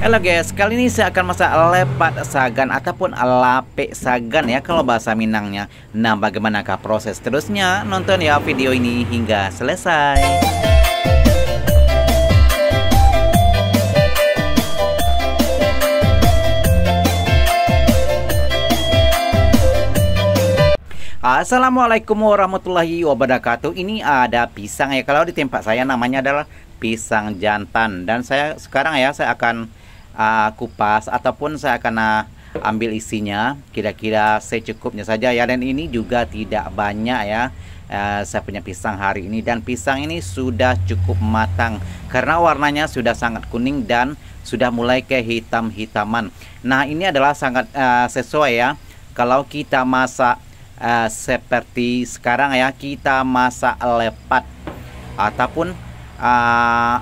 Halo guys, kali ini saya akan masak lepat sagan ataupun lape sagan ya kalau bahasa Minangnya. Nah, bagaimanakah proses terusnya? Nonton ya video ini hingga selesai. Assalamualaikum warahmatullahi wabarakatuh. Ini ada pisang ya. Kalau di tempat saya namanya adalah pisang jantan. Dan saya sekarang ya saya akan kupas ataupun saya akan ambil isinya kira-kira secukupnya saja ya. Dan ini juga tidak banyak ya. Saya punya pisang hari ini, dan pisang ini sudah cukup matang karena warnanya sudah sangat kuning dan sudah mulai kehitam-hitaman. Nah, ini adalah sangat sesuai ya kalau kita masak seperti sekarang ya, kita masak lepat ataupun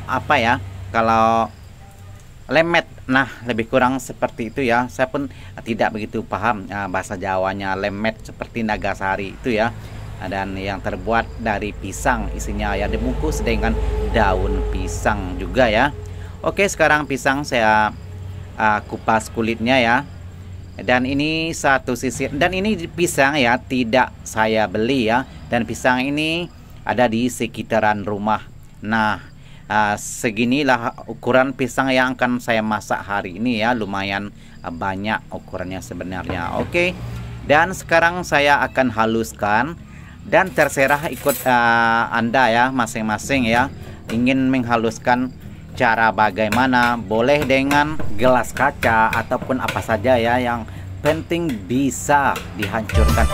apa ya, kalau lemet. Nah, lebih kurang seperti itu ya. Saya pun tidak begitu paham bahasa Jawanya lemet seperti Nagasari itu ya. Dan yang terbuat dari pisang, isinya ya dibungkus dengan daun pisang juga ya. Oke, sekarang pisang saya kupas kulitnya ya. Dan ini satu sisi, dan ini pisang ya tidak saya beli ya, dan pisang ini ada di sekitaran rumah. Nah, seginilah ukuran pisang yang akan saya masak hari ini ya, lumayan banyak ukurannya sebenarnya. Oke, dan sekarang saya akan haluskan, dan terserah ikut Anda ya, masing-masing ya, ingin menghaluskan cara bagaimana, boleh dengan gelas kaca ataupun apa saja ya, yang penting bisa dihancurkan.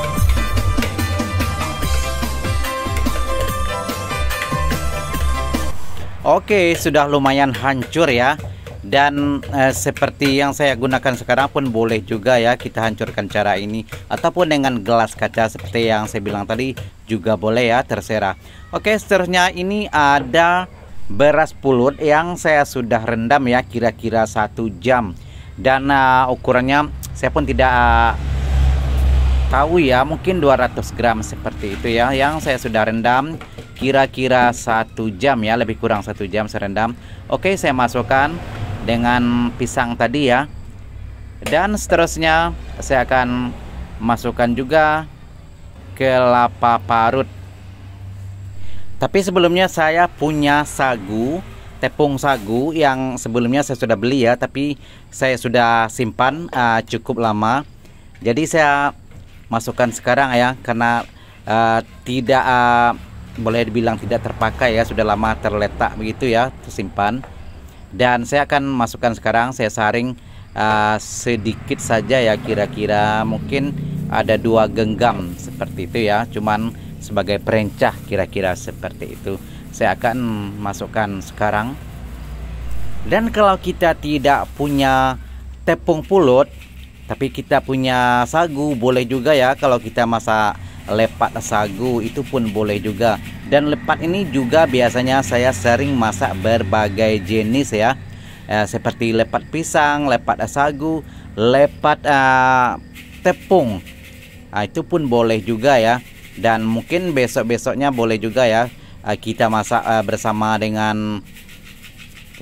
Oke, sudah lumayan hancur ya. Dan seperti yang saya gunakan sekarang pun boleh juga ya kita hancurkan cara ini, ataupun dengan gelas kaca seperti yang saya bilang tadi juga boleh ya, terserah. Oke, seterusnya ini ada beras pulut yang saya sudah rendam ya kira-kira 1 jam, dan ukurannya saya pun tidak tahu ya, mungkin 200 gram seperti itu ya, yang saya sudah rendam kira-kira 1 jam ya, lebih kurang 1 jam saya rendam. Oke, saya masukkan dengan pisang tadi ya, dan seterusnya saya akan masukkan juga kelapa parut. Tapi sebelumnya saya punya sagu, tepung sagu yang sebelumnya saya sudah beli ya, tapi saya sudah simpan cukup lama. Jadi saya masukkan sekarang ya, karena tidak boleh dibilang tidak terpakai ya, sudah lama terletak begitu ya, tersimpan. Dan saya akan masukkan sekarang, saya saring sedikit saja ya, kira-kira mungkin ada 2 genggam seperti itu ya, cuman sebagai perencah kira-kira seperti itu. Saya akan masukkan sekarang. Dan kalau kita tidak punya tepung pulut tapi kita punya sagu, boleh juga ya kalau kita masak lepat sagu, itu pun boleh juga. Dan lepat ini juga biasanya saya sering masak berbagai jenis ya, seperti lepat pisang, lepat sagu, lepat tepung. Itu pun boleh juga ya. Dan mungkin besok-besoknya boleh juga ya kita masak bersama dengan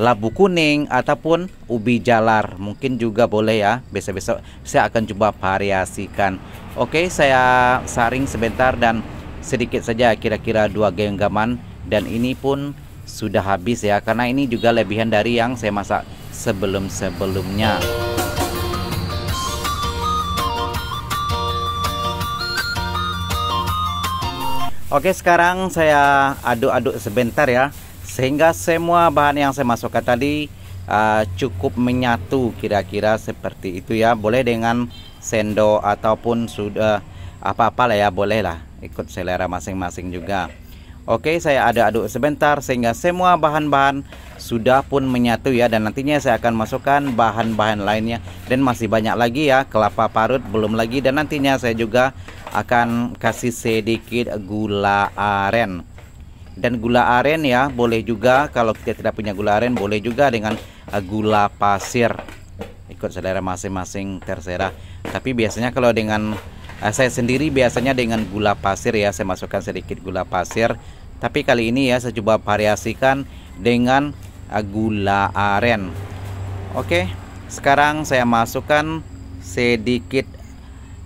labu kuning ataupun ubi jalar, mungkin juga boleh ya. Besok-besok saya akan coba variasikan. Oke, saya saring sebentar dan sedikit saja, kira-kira 2 genggaman, dan ini pun sudah habis ya, karena ini juga lebihan dari yang saya masak sebelum-sebelumnya. Oke, sekarang saya aduk-aduk sebentar ya, sehingga semua bahan yang saya masukkan tadi cukup menyatu, kira-kira seperti itu ya. Boleh dengan sendok ataupun sudah apa-apa lah ya, boleh lah, ikut selera masing-masing juga. Oke, saya aduk-aduk sebentar sehingga semua bahan-bahan sudah pun menyatu ya, dan nantinya saya akan masukkan bahan-bahan lainnya, dan masih banyak lagi ya, kelapa parut belum lagi, dan nantinya saya juga akan kasih sedikit gula aren. Dan gula aren ya boleh juga, kalau kita tidak punya gula aren boleh juga dengan gula pasir, ikut selera masing-masing, terserah. Tapi biasanya kalau dengan saya sendiri biasanya dengan gula pasir ya, saya masukkan sedikit gula pasir. Tapi kali ini ya saya coba variasikan dengan gula aren. Oke, sekarang saya masukkan sedikit.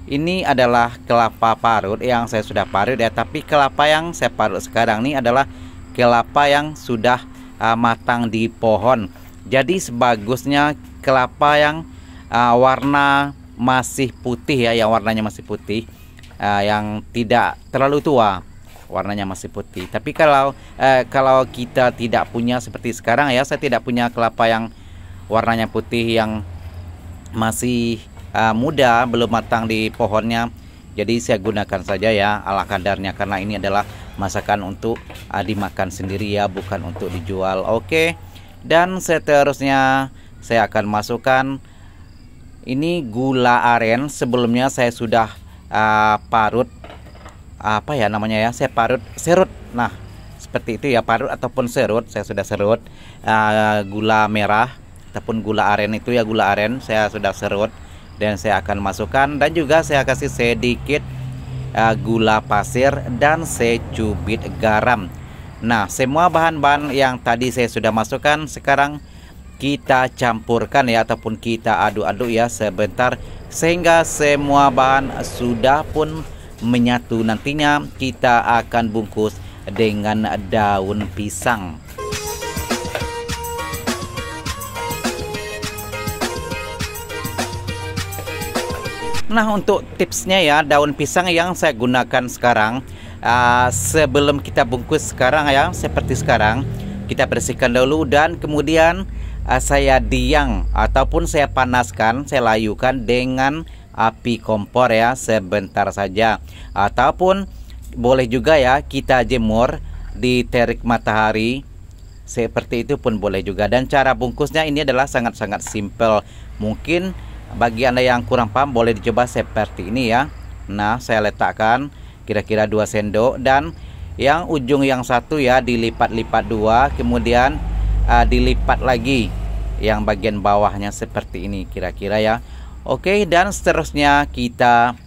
Ini adalah kelapa parut yang saya sudah parut ya, tapi kelapa yang saya parut sekarang ini adalah kelapa yang sudah matang di pohon. Jadi sebagusnya kelapa yang warna masih putih ya, yang warnanya masih putih, yang tidak terlalu tua, warnanya masih putih. Tapi kalau kita tidak punya seperti sekarang ya, saya tidak punya kelapa yang warnanya putih yang masih muda, belum matang di pohonnya. Jadi saya gunakan saja ya ala kadarnya, karena ini adalah masakan untuk dimakan sendiri ya, bukan untuk dijual. Oke. Dan seterusnya saya akan masukkan ini gula aren. Sebelumnya saya sudah parut, apa ya namanya ya, saya parut serut. Nah seperti itu ya, parut ataupun serut. Saya sudah serut gula merah ataupun gula aren itu ya, gula aren saya sudah serut. Dan saya akan masukkan, dan juga saya kasih sedikit gula pasir dan secubit garam. Nah semua bahan-bahan yang tadi saya sudah masukkan, sekarang kita campurkan ya, ataupun kita aduk-aduk ya sebentar, sehingga semua bahan sudah pun menyatu. Nantinya kita akan bungkus dengan daun pisang. Nah untuk tipsnya ya, daun pisang yang saya gunakan sekarang, sebelum kita bungkus sekarang ya, seperti sekarang, kita bersihkan dulu dan kemudian saya diang ataupun saya panaskan, saya layukan dengan api kompor ya sebentar saja, ataupun boleh juga ya kita jemur di terik matahari, seperti itu pun boleh juga. Dan cara bungkusnya ini adalah sangat-sangat simple. Mungkin bagi Anda yang kurang paham boleh dicoba seperti ini ya. Nah saya letakkan kira-kira 2 sendok, dan yang ujung yang satu ya dilipat-lipat 2, kemudian dilipat lagi yang bagian bawahnya seperti ini kira-kira ya. Oke, dan seterusnya kita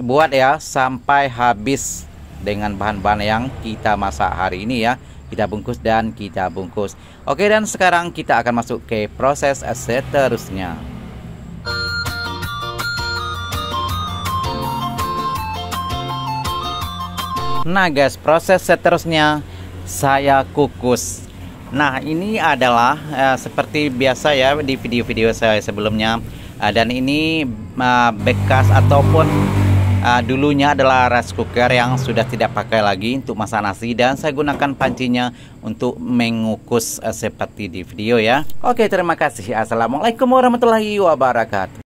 buat ya sampai habis dengan bahan-bahan yang kita masak hari ini ya. Kita bungkus dan kita bungkus. Oke, dan sekarang kita akan masuk ke proses seterusnya. Nah guys, proses seterusnya saya kukus. Nah ini adalah seperti biasa ya di video-video saya sebelumnya, dan ini bekas ataupun dulunya adalah rice cooker yang sudah tidak pakai lagi untuk masak nasi, dan saya gunakan pancinya untuk mengukus seperti di video ya. Oke, terima kasih. Assalamualaikum warahmatullahi wabarakatuh.